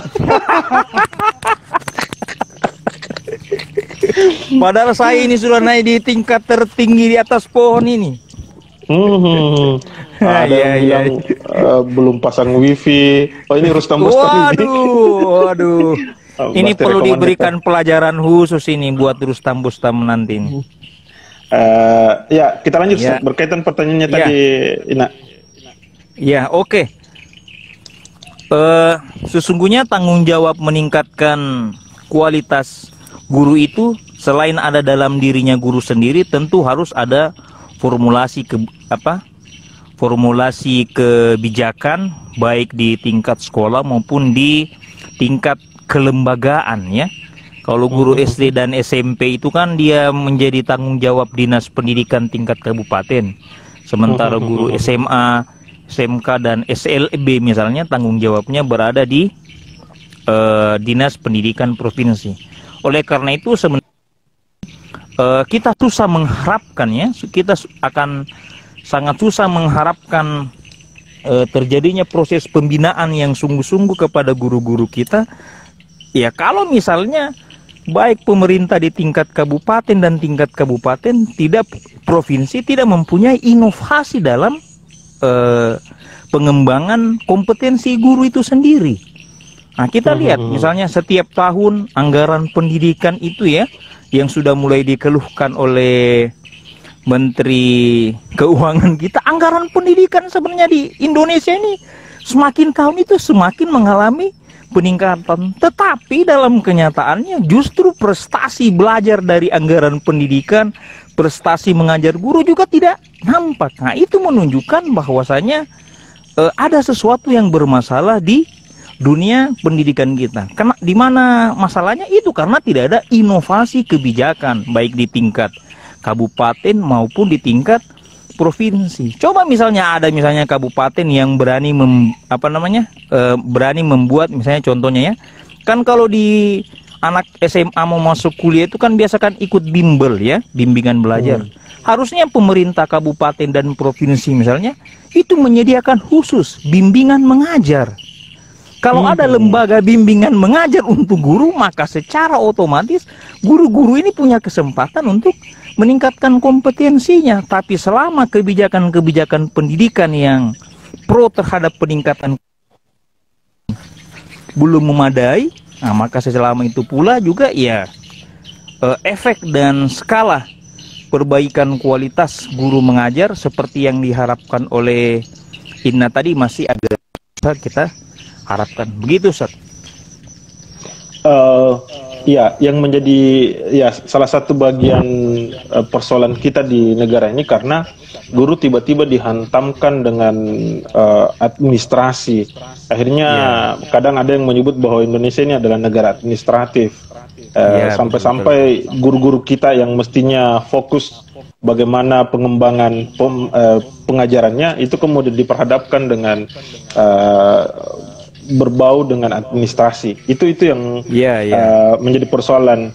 Padahal saya ini sudah naik di tingkat tertinggi di atas pohon ini. Ada yang bilang belum pasang wifi. Oh, ini Rustam Bustami. Waduh. Ini perlu diberikan pelajaran khusus ini buat Rustam Bustam nanti ini. Ya, kita lanjut berkaitan pertanyaannya tadi, Ina. Ya, oke. Sesungguhnya tanggung jawab meningkatkan kualitas guru itu selain ada dalam dirinya guru sendiri, tentu harus ada formulasi kebijakan baik di tingkat sekolah maupun di tingkat kelembagaan ya. Kalau guru SD dan SMP itu kan dia menjadi tanggung jawab Dinas Pendidikan tingkat kabupaten. Sementara guru SMA, SMK dan SLB misalnya tanggung jawabnya berada di Dinas Pendidikan Provinsi. Oleh karena itu sebenarnya kita susah mengharapkan ya, kita akan sangat susah mengharapkan terjadinya proses pembinaan yang sungguh-sungguh kepada guru-guru kita. Ya kalau misalnya baik pemerintah di tingkat kabupaten dan tingkat kabupaten provinsi tidak mempunyai inovasi dalam pengembangan kompetensi guru itu sendiri. Nah kita lihat misalnya setiap tahun anggaran pendidikan itu ya, yang sudah mulai dikeluhkan oleh Menteri Keuangan kita, anggaran pendidikan sebenarnya di Indonesia ini semakin tahun itu semakin mengalami peningkatan, tetapi dalam kenyataannya justru prestasi belajar dari anggaran pendidikan, prestasi mengajar guru juga tidak nampak. Nah itu menunjukkan bahwasanya ada sesuatu yang bermasalah di dunia pendidikan kita. Karena di mana masalahnya itu karena tidak ada inovasi kebijakan baik di tingkat kabupaten maupun di tingkat provinsi. Coba misalnya ada kabupaten yang berani berani membuat misalnya contohnya ya, kan kalau di anak SMA mau masuk kuliah itu kan biasa kan ikut bimbel ya, bimbingan belajar. Harusnya pemerintah kabupaten dan provinsi misalnya itu menyediakan khusus bimbingan mengajar. Kalau ada lembaga bimbingan mengajar untuk guru, maka secara otomatis guru-guru ini punya kesempatan untuk meningkatkan kompetensinya. Tapi selama kebijakan-kebijakan pendidikan yang pro terhadap peningkatan belum memadai, nah maka selama itu pula juga ya efek dan skala perbaikan kualitas guru mengajar seperti yang diharapkan oleh Inna tadi masih agak kita harapkan. Begitu, Ustaz. Ya, yang menjadi ya salah satu bagian persoalan kita di negara ini karena guru tiba-tiba dihantamkan dengan administrasi. Akhirnya kadang ada yang menyebut bahwa Indonesia ini adalah negara administratif. Sampai-sampai guru-guru kita yang mestinya fokus bagaimana pengembangan pengajarannya itu kemudian diperhadapkan dengan berbau dengan administrasi. Itu yang menjadi persoalan.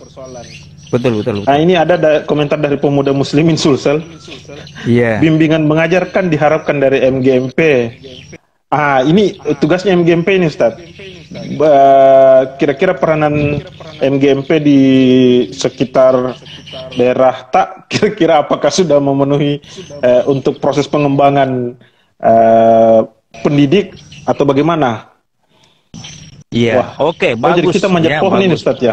Betul. Nah, ini ada komentar dari pemuda muslimin Sulsel. Bimbingan mengajarkan diharapkan dari MGMP. Ini tugasnya MGMP ini, Ustaz. Kira-kira peranan MGMP di sekitar daerah tak kira-kira apakah sudah memenuhi untuk proses pengembangan pendidik atau bagaimana? Iya, oke, bagus. Jadi kita manjat pohon ini, Ustaz ya.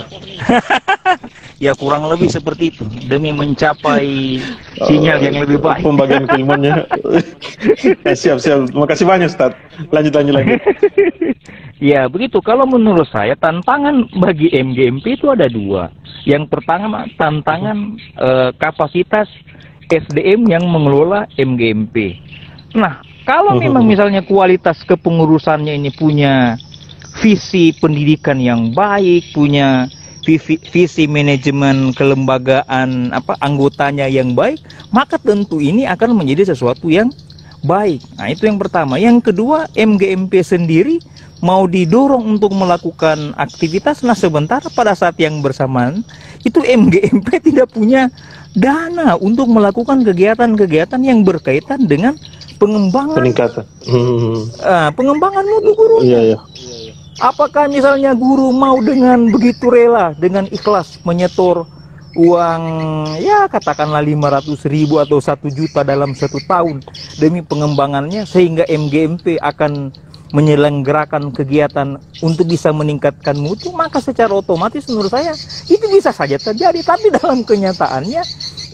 Ya kurang lebih seperti itu demi mencapai sinyal yang lebih baik. Pembagian keilmuannya. Siap. Terima kasih banyak, Ustaz. Lanjut lagi. Ya begitu. Kalau menurut saya tantangan bagi MGMP itu ada dua. Yang pertama tantangan kapasitas SDM yang mengelola MGMP. Nah, kalau memang misalnya kualitas kepengurusannya ini punya visi pendidikan yang baik, punya visi manajemen kelembagaan anggotanya yang baik, maka tentu ini akan menjadi sesuatu yang baik. Nah, itu yang pertama. Yang kedua, MGMP sendiri mau didorong untuk melakukan aktivitas, nah sementara pada saat yang bersamaan itu MGMP tidak punya dana untuk melakukan kegiatan-kegiatan yang berkaitan dengan pengembangan pengembangan mutu guru. Apakah misalnya guru mau dengan begitu rela, dengan ikhlas menyetor uang ya katakanlah 500.000 atau 1 juta dalam 1 tahun demi pengembangannya, sehingga MGMP akan menyelenggarakan kegiatan untuk bisa meningkatkan mutu, maka secara otomatis menurut saya itu bisa saja terjadi. Tapi dalam kenyataannya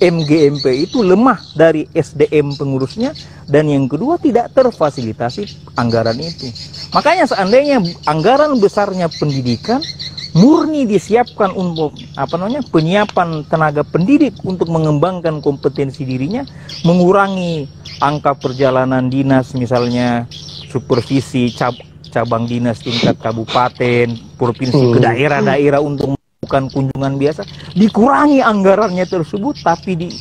MGMP itu lemah dari SDM pengurusnya, dan yang kedua tidak terfasilitasi anggaran itu. Makanya seandainya anggaran besarnya pendidikan murni disiapkan untuk penyiapan tenaga pendidik untuk mengembangkan kompetensi dirinya, mengurangi angka perjalanan dinas misalnya supervisi cabang dinas tingkat kabupaten, provinsi ke daerah-daerah untuk melakukan kunjungan biasa, dikurangi anggarannya tersebut, tapi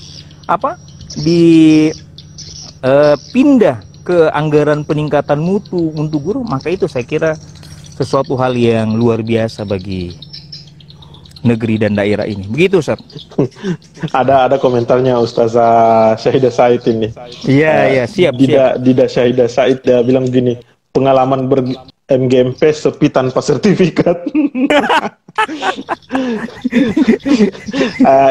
pindah ke anggaran peningkatan mutu untuk guru, maka itu saya kira sesuatu hal yang luar biasa bagi negeri dan daerah ini. Begitu, Ustaz. Ada komentarnya Ustazah Syahidah Said ini. Iya, siap. Dida Syahidah Said dia bilang gini, pengalaman MGMP sepi tanpa sertifikat.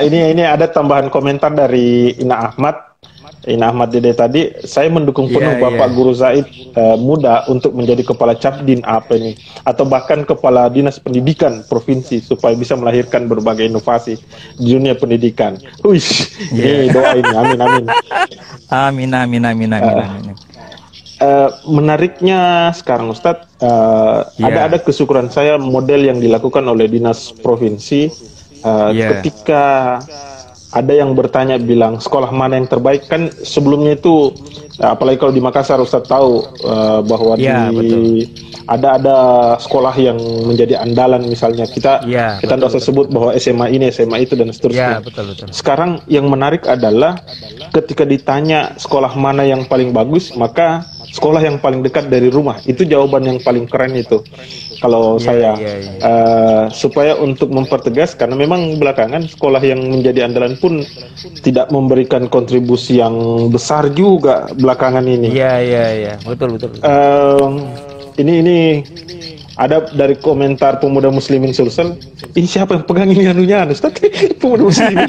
Ini ada tambahan komentar dari Ina Ahmad Dede tadi. Saya mendukung penuh Bapak Guru Zaid muda untuk menjadi kepala Capdin atau bahkan kepala dinas pendidikan provinsi supaya bisa melahirkan berbagai inovasi di dunia pendidikan. Ini doa ini, amin. Amin. Menariknya sekarang Ustadz, ada kesyukuran saya model yang dilakukan oleh dinas provinsi ketika ada yang bertanya bilang sekolah mana yang terbaik, kan sebelumnya itu apalagi kalau di Makassar Ustadz tahu bahwa ada sekolah yang menjadi andalan, misalnya kita tidak usah sebut bahwa SMA ini SMA itu dan seterusnya. Betul. Sekarang yang menarik adalah ketika ditanya sekolah mana yang paling bagus, maka sekolah yang paling dekat dari rumah. Itu jawaban yang paling keren itu kalau saya. Supaya untuk mempertegas, karena memang belakangan sekolah yang menjadi andalan pun tidak memberikan kontribusi yang besar juga belakangan ini. Iya, betul. Ini ada dari komentar pemuda muslimin Sulsel, ini siapa yang pegang ini anunya, Ustaz? Pemuda muslimin.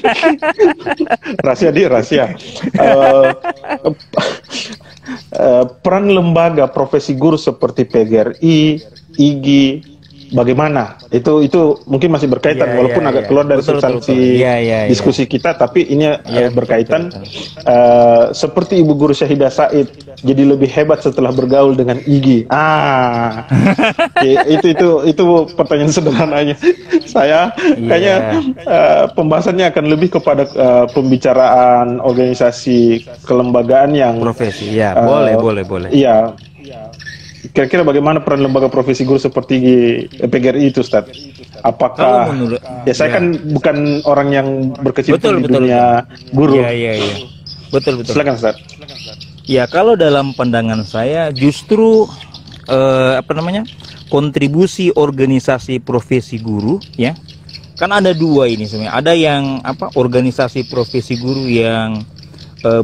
rahasia. Peran lembaga profesi guru seperti PGRI, IGI, bagaimana? Itu mungkin masih berkaitan, walaupun agak keluar dari substansi diskusi kita, tapi ini berkaitan. Seperti Ibu Guru Syahidah Said jadi lebih hebat setelah bergaul dengan IGI. Itu pertanyaan sederhananya. Saya kayaknya pembahasannya akan lebih kepada pembicaraan organisasi kelembagaan yang profesi. Boleh. Iya. Kira-kira bagaimana peran lembaga profesi guru seperti PGRI itu, Ustaz? Apakah saya kan bukan orang yang berkecimpung di dunia guru. Iya. Betul. Silakan, Ustaz. Ya, kalau dalam pandangan saya justru kontribusi organisasi profesi guru, ya. Kan ada dua ini sebenarnya. Ada yang organisasi profesi guru yang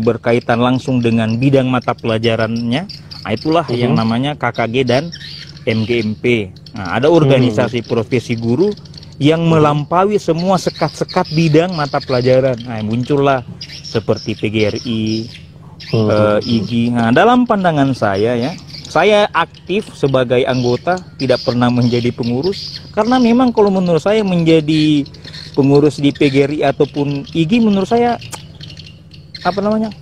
berkaitan langsung dengan bidang mata pelajarannya. Nah, itulah yang namanya KKG dan MGMP. Nah, ada organisasi profesi guru yang melampaui semua sekat-sekat bidang mata pelajaran. Nah, muncullah seperti PGRI, IGI. Nah, dalam pandangan saya, ya, saya aktif sebagai anggota, tidak pernah menjadi pengurus, karena memang kalau menurut saya menjadi pengurus di PGRI ataupun IGI, menurut saya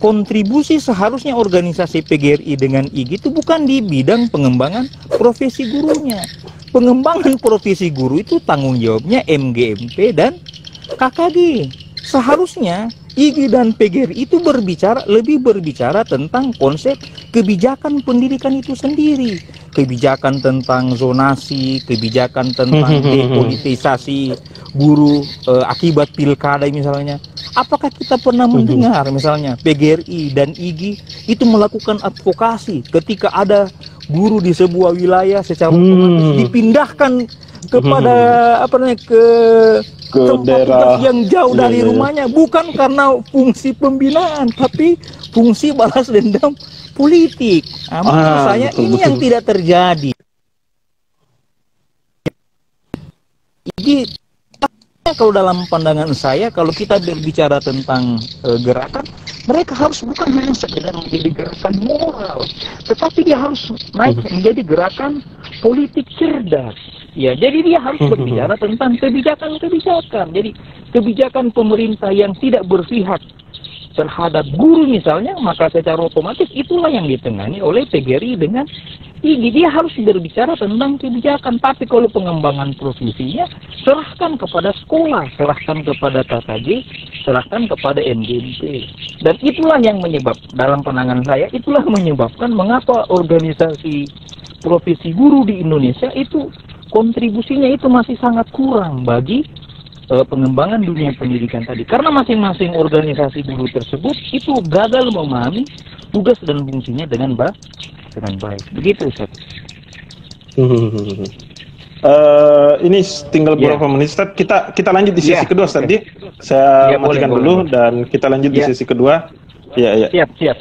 kontribusi seharusnya organisasi PGRI dengan IGI itu bukan di bidang pengembangan profesi gurunya. Pengembangan profesi guru itu tanggung jawabnya MGMP dan KKG. Seharusnya IGI dan PGRI itu lebih berbicara tentang konsep kebijakan pendidikan itu sendiri, kebijakan tentang zonasi, kebijakan tentang depolitisasi guru akibat pilkada misalnya. Apakah kita pernah mendengar misalnya PGRI dan IGI itu melakukan advokasi ketika ada guru di sebuah wilayah secara otomatis dipindahkan kepada ke tempat yang jauh dari rumahnya, bukan karena fungsi pembinaan tapi fungsi balas dendam politik. Menurut saya ini yang tidak terjadi. Jadi kalau dalam pandangan saya, kalau kita berbicara tentang gerakan, mereka harus bukan hanya sekedar menjadi gerakan moral, tetapi dia harus naik menjadi gerakan politik cerdas. Ya, jadi dia harus berbicara tentang kebijakan-kebijakan. Jadi kebijakan pemerintah yang tidak berpihak terhadap guru misalnya, maka secara otomatis itulah yang ditangani oleh PGRI dengan IGI. Dia harus berbicara tentang kebijakan, tapi kalau pengembangan profesinya serahkan kepada sekolah, serahkan kepada KKJ, serahkan kepada MGMP. Dan itulah yang dalam pandangan saya, itulah menyebabkan mengapa organisasi profesi guru di Indonesia itu kontribusinya itu masih sangat kurang bagi pengembangan dunia pendidikan tadi, karena masing-masing organisasi guru tersebut itu gagal memahami tugas dan fungsinya dengan baik. Begitu, Ustaz. Ini tinggal beberapa menit, Ustaz. Kita lanjut di sesi kedua, Ustaz. Saya matikan dulu dan kita lanjut di sesi kedua. Siap.